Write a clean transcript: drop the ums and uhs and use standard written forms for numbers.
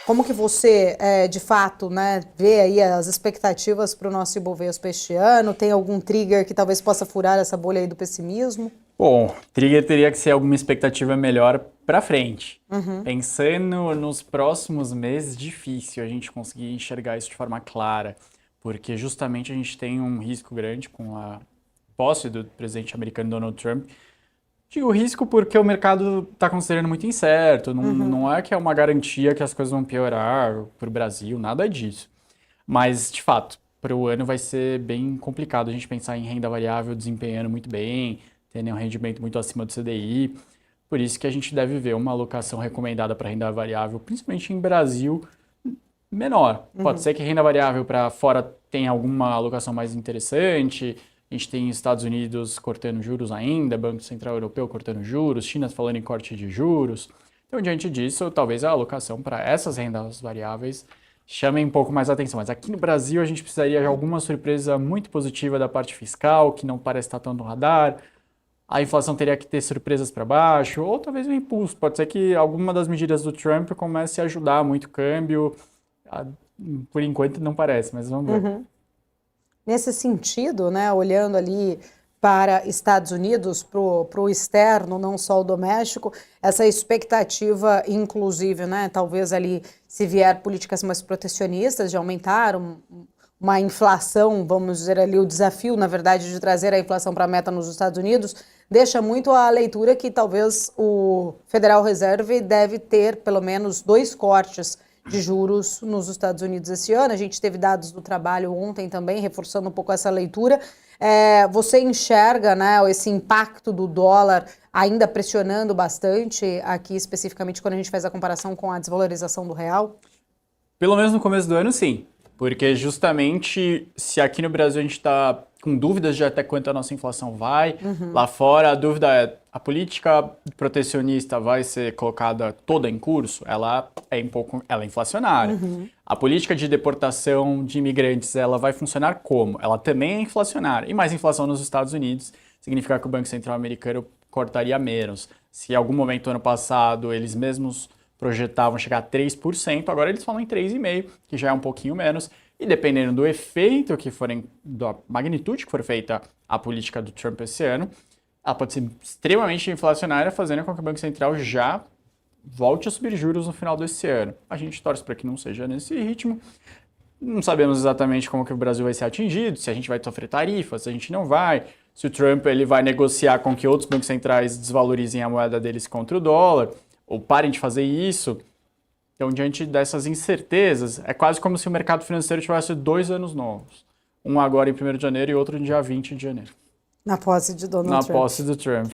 Como que você, de fato, né, vê aí as expectativas para o nosso Ibovespa este ano? Tem algum trigger que talvez possa furar essa bolha aí do pessimismo? Bom, trigger teria que ser alguma expectativa melhor para frente. Pensando nos próximos meses, difícil a gente conseguir enxergar isso de forma clara, porque justamente a gente tem um risco grande com a posse do presidente americano Donald Trump. Digo risco porque o mercado está considerando muito incerto, não é que é uma garantia que as coisas vão piorar para o Brasil, nada disso. Mas, de fato, para o ano vai ser bem complicado a gente pensar em renda variável desempenhando muito bem, tendo um rendimento muito acima do CDI. Por isso que a gente deve ver uma alocação recomendada para renda variável, principalmente em Brasil, menor. Pode ser que renda variável para fora tenha alguma alocação mais interessante. A gente tem Estados Unidos cortando juros ainda, Banco Central Europeu cortando juros, China falando em corte de juros. Então, diante disso, talvez a alocação para essas rendas variáveis chame um pouco mais a atenção. Mas aqui no Brasil, a gente precisaria de alguma surpresa muito positiva da parte fiscal, que não parece estar tão no radar. A inflação teria que ter surpresas para baixo, ou talvez um impulso. Pode ser que alguma das medidas do Trump comece a ajudar muito o câmbio. Por enquanto não parece, mas vamos ver. Nesse sentido, né, olhando ali para Estados Unidos, para o externo, não só o doméstico, essa expectativa, inclusive, né, talvez ali, se vier políticas mais protecionistas, de aumentar uma inflação, vamos dizer ali, o desafio, na verdade, de trazer a inflação para a meta nos Estados Unidos, deixa muito a leitura que talvez o Federal Reserve deve ter pelo menos 2 cortes de juros nos Estados Unidos esse ano. A gente teve dados do trabalho ontem também, reforçando um pouco essa leitura. Você enxerga, né, esse impacto do dólar ainda pressionando bastante aqui, especificamente quando a gente faz a comparação com a desvalorização do real? Pelo menos no começo do ano, sim. Porque justamente se aqui no Brasil a gente está com dúvidas de até quanto a nossa inflação vai, lá fora a dúvida é a política protecionista vai ser colocada toda em curso, ela é inflacionária. A política de deportação de imigrantes, ela vai funcionar como? Ela também é inflacionária. E mais inflação nos Estados Unidos significa que o Banco Central americano cortaria menos. Se em algum momento ano passado eles mesmos projetavam chegar a 3%, agora eles falam em 3,5%, que já é um pouquinho menos. E dependendo do efeito que forem, da magnitude que for feita a política do Trump esse ano, ela pode ser extremamente inflacionária, fazendo com que o Banco Central já volte a subir juros no final desse ano. A gente torce para que não seja nesse ritmo. Não sabemos exatamente como que o Brasil vai ser atingido, se a gente vai sofrer tarifas, se a gente não vai, se o Trump ele vai negociar com que outros bancos centrais desvalorizem a moeda deles contra o dólar, ou parem de fazer isso. Então, diante dessas incertezas, é quase como se o mercado financeiro tivesse 2 anos novos. Um agora em 1º de janeiro e outro no dia 20 de janeiro. Na posse de Donald Trump. Na posse do Trump.